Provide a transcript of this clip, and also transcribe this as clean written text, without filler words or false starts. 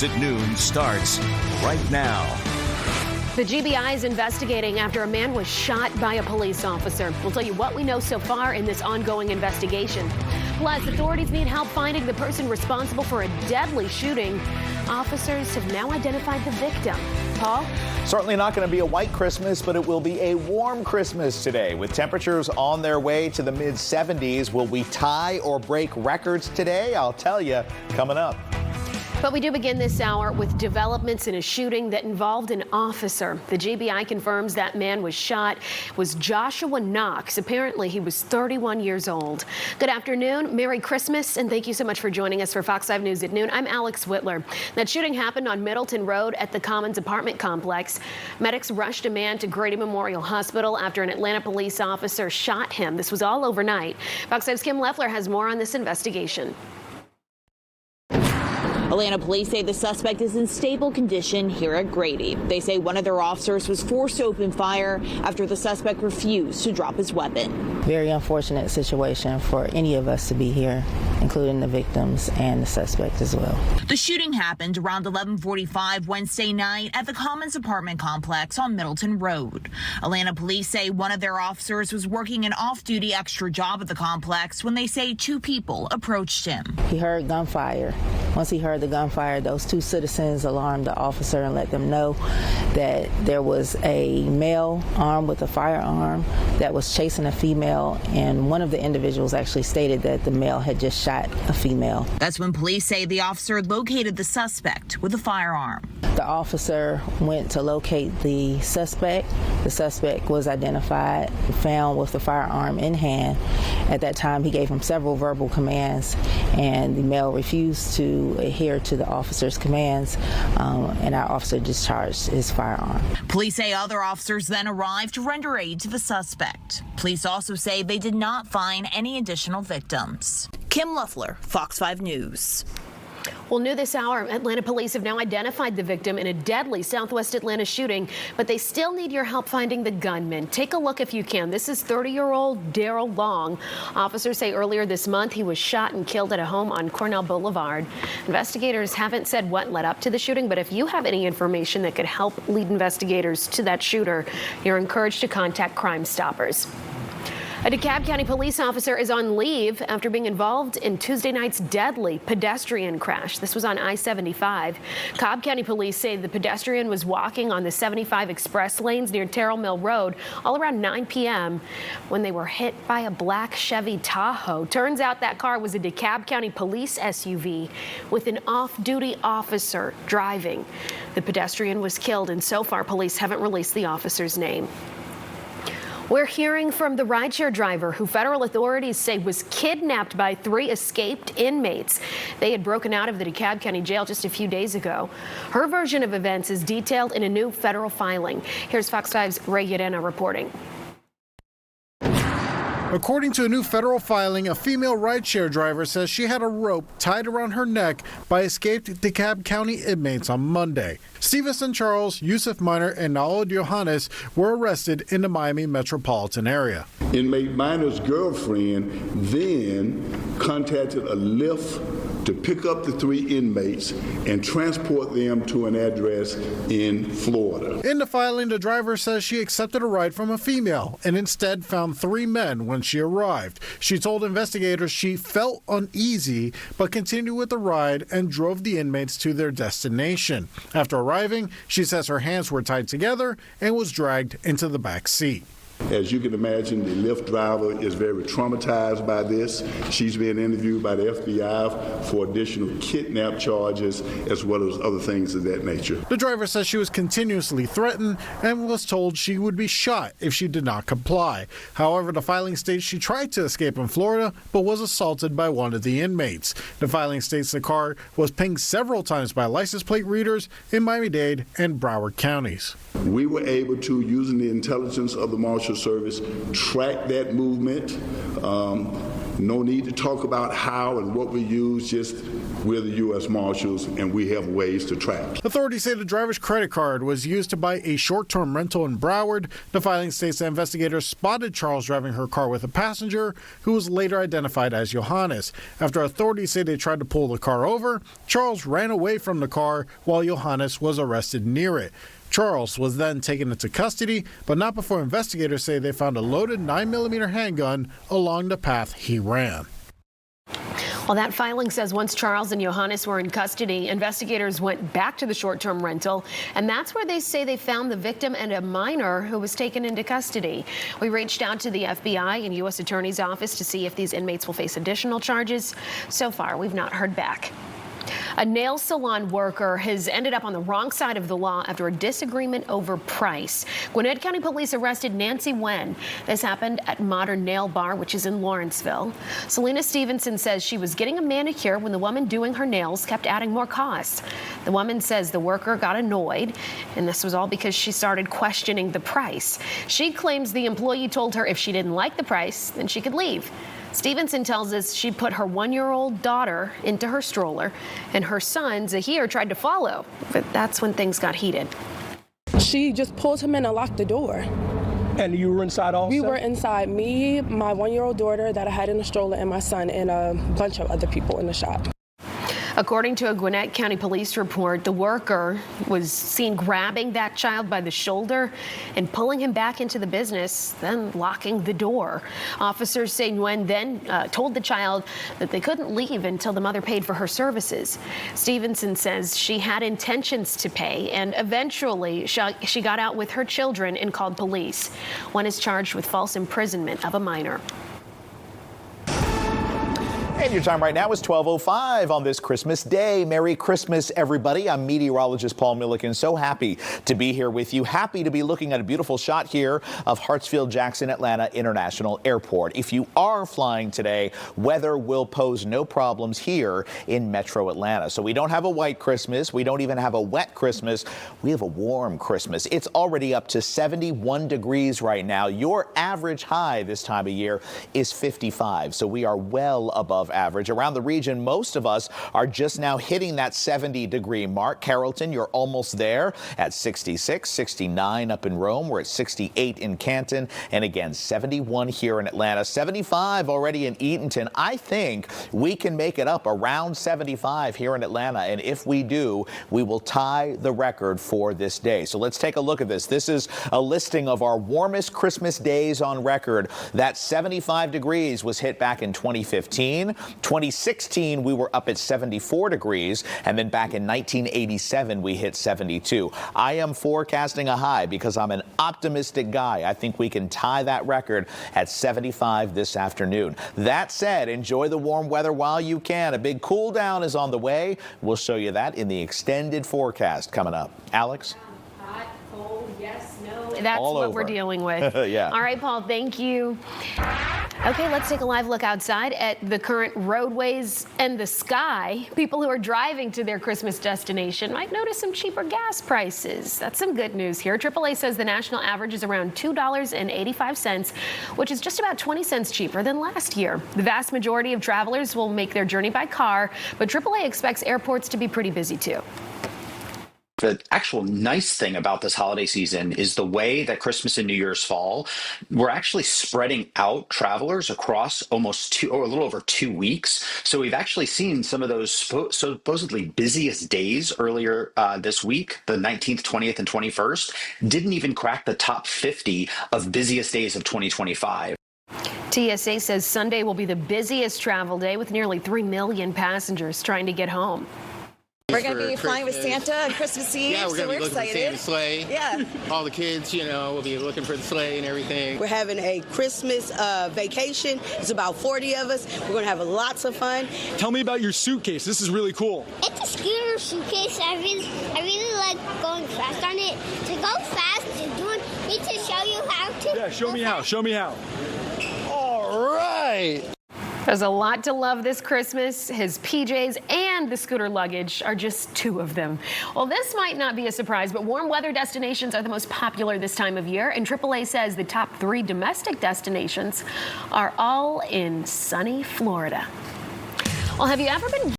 At noon starts right now. The GBI is investigating after a man was shot by a police officer. We'll tell you what we know so far in this ongoing investigation. Plus, authorities need help finding the person responsible for a deadly shooting. Officers have now identified the victim. Paul? Certainly not going to be a white Christmas, but it will be a warm Christmas today with temperatures on their way to the mid-70s. Will we tie or break records today? I'll tell you coming up. But we do begin this hour with developments in a shooting that involved an officer. The GBI confirms that man was shot was Joshua Knox. Apparently, he was 31 years old. Good afternoon. Merry Christmas, and thank you so much for joining us for Fox 5 News at noon. I'm Alex Whitler. That shooting happened on Middleton Road at the Commons apartment complex. Medics rushed a man to Grady Memorial Hospital after an Atlanta police officer shot him. This was all overnight. Fox 5's Kim Leffler has more on this investigation. Atlanta police say the suspect is in stable condition here at Grady. They say one of their officers was forced to open fire after the suspect refused to drop his weapon. Very unfortunate situation for any of us to be here, including the victims and the suspect as well. The shooting happened around 11:45 Wednesday night at the Commons apartment complex on Middleton Road. Atlanta police say one of their officers was working an off-duty extra job at the complex when they say two people approached him. He heard gunfire. Once he heard the gunfire, those two citizens alarmed the officer and let them know that there was a male armed with a firearm that was chasing a female, and one of the individuals actually stated that the male had just shot a female. That's when police say the officer located the suspect with a firearm. The officer went to locate the suspect. The suspect was identified, found with the firearm in hand. At that time, he gave him several verbal commands, and the male refused to adhere to the officer's commands, and our officer discharged his firearm. Police say other officers then arrived to render aid to the suspect. Police also say they did not find any additional victims. Kim Leffler, Fox 5 News. Well, new this hour, Atlanta police have now identified the victim in a deadly Southwest Atlanta shooting, but they still need your help finding the gunman. Take a look if you can. This is 30-year-old Daryl Long. Officers say earlier this month he was shot and killed at a home on Cornell Boulevard. Investigators haven't said what led up to the shooting, but if you have any information that could help lead investigators to that shooter, you're encouraged to contact Crime Stoppers. A DeKalb County police officer is on leave after being involved in Tuesday night's deadly pedestrian crash. This was on I-75. Cobb County police say the pedestrian was walking on the 75 express lanes near Terrell Mill Road all around 9 p.m. when they were hit by a black Chevy Tahoe. Turns out that car was a DeKalb County police SUV with an off-duty officer driving. The pedestrian was killed, and so far police haven't released the officer's name. We're hearing from the rideshare driver who federal authorities say was kidnapped by 3 escaped inmates. They had broken out of the DeKalb County Jail just a few days ago. Her version of events is detailed in a new federal filing. Here's Fox 5's Ray Yadena reporting. According to a new federal filing, a female rideshare driver says she had a rope tied around her neck by escaped DeKalb County inmates on Monday. Stevenson Charles, Yusuf Minor, and Naud Johannes were arrested in the Miami metropolitan area. Inmate Minor's girlfriend then contacted a Lyft to pick up the 3 inmates and transport them to an address in Florida. In the filing, the driver says she accepted a ride from a female and instead found 3 men when she arrived. She told investigators she felt uneasy but continued with the ride and drove the inmates to their destination. After arriving, she says her hands were tied together and was dragged into the back seat. As you can imagine, the Lyft driver is very traumatized by this. She's being interviewed by the FBI for additional kidnap charges as well as other things of that nature. The driver says she was continuously threatened and was told she would be shot if she did not comply. However, the filing states she tried to escape in Florida but was assaulted by one of the inmates. The filing states the car was pinged several times by license plate readers in Miami-Dade and Broward counties. We were able to, using the intelligence of the Marshal Service, track that movement. No need to talk about how and what we use, just We're the U.S. Marshals, and we have ways to track. Authorities say the driver's credit card was used to buy a short-term rental in Broward. The filing states that investigators spotted Charles driving her car with a passenger who was later identified as Johannes. After authorities say they tried to pull the car over, Charles ran away from the car while Johannes was arrested near it. Charles was then taken into custody, but not before investigators say they found a loaded 9mm handgun along the path he ran. Well, that filing says once Charles and Johannes were in custody, investigators went back to the short-term rental, and that's where they say they found the victim and a minor who was taken into custody. We reached out to the FBI and U.S. Attorney's Office to see if these inmates will face additional charges. So far, we've not heard back. A nail salon worker has ended up on the wrong side of the law after a disagreement over price. Gwinnett County Police arrested Nancy Wen. This happened at Modern Nail Bar, which is in Lawrenceville. Selena Stevenson says she was getting a manicure when the woman doing her nails kept adding more costs. The woman says the worker got annoyed, and this was all because she started questioning the price. She claims the employee told her if she didn't like the price, then she could leave. Stevenson tells us she put her 1-year-old daughter into her stroller, and her son, Zahir, tried to follow, but that's when things got heated. She just pulled him in and locked the door. And you were inside also? We were inside, me, my 1-year-old daughter that I had in the stroller, and my son, and a bunch of other people in the shop. According to a Gwinnett County Police report, the worker was seen grabbing that child by the shoulder and pulling him back into the business, then locking the door. Officers say Nguyen then told the child that they couldn't leave until the mother paid for her services. Stevenson says she had intentions to pay, and eventually she got out with her children and called police. One is charged with false imprisonment of a minor. And your time right now is 12:05 on this Christmas Day. Merry Christmas, everybody. I'm meteorologist Paul Milliken. So happy to be here with you. Happy to be looking at a beautiful shot here of Hartsfield-Jackson Atlanta International Airport. If you are flying today, weather will pose no problems here in Metro Atlanta. So we don't have a white Christmas. We don't even have a wet Christmas. We have a warm Christmas. It's already up to 71 degrees right now. Your average high this time of year is 55. So we are well above average. Around the region, most of us are just now hitting that 70-degree mark. Carrollton, you're almost there at 66, 69 up in Rome. We're at 68 in Canton, and again, 71 here in Atlanta, 75 already in Eatonton. I think we can make it up around 75 here in Atlanta, and if we do, we will tie the record for this day. So let's take a look at this. This is a listing of our warmest Christmas days on record. That 75 degrees was hit back in 2015. 2016, we were up at 74 degrees, and then back in 1987, we hit 72. I am forecasting a high because I'm an optimistic guy. I think we can tie that record at 75 this afternoon. That said, enjoy the warm weather while you can. A big cool down is on the way. We'll show you that in the extended forecast coming up. Alex? Hot, cold, yes, no. That's all what over. we're dealing with. Yeah. All right, Paul, thank you. Okay, let's take a live look outside at the current roadways and the sky. People who are driving to their Christmas destination might notice some cheaper gas prices. That's some good news here. AAA says the national average is around $2.85, which is just about 20 cents cheaper than last year. The vast majority of travelers will make their journey by car, but AAA expects airports to be pretty busy too. The actual nice thing about this holiday season is the way that Christmas and New Year's fall. We're actually spreading out travelers across a little over 2 weeks. So we've actually seen some of those supposedly busiest days earlier this week, the 19th, 20th, and 21st, didn't even crack the top 50 of busiest days of 2025. TSA says Sunday will be the busiest travel day with nearly 3 million passengers trying to get home. We're going to be flying with Santa on Christmas Eve, yeah, we're going to be looking for Santa's sleigh. Yeah. All the kids, will be looking for the sleigh and everything. We're having a Christmas vacation. It's about 40 of us. We're going to have lots of fun. Tell me about your suitcase. This is really cool. It's a scooter suitcase. I really like going fast on it. To go fast, you need to show you how to. Yeah, show me how. Show me how. All right. There's a lot to love this Christmas. His PJs and the scooter luggage are just two of them. Well, this might not be a surprise, but warm weather destinations are the most popular this time of year, and AAA says the top 3 domestic destinations are all in sunny Florida. Well, have you ever been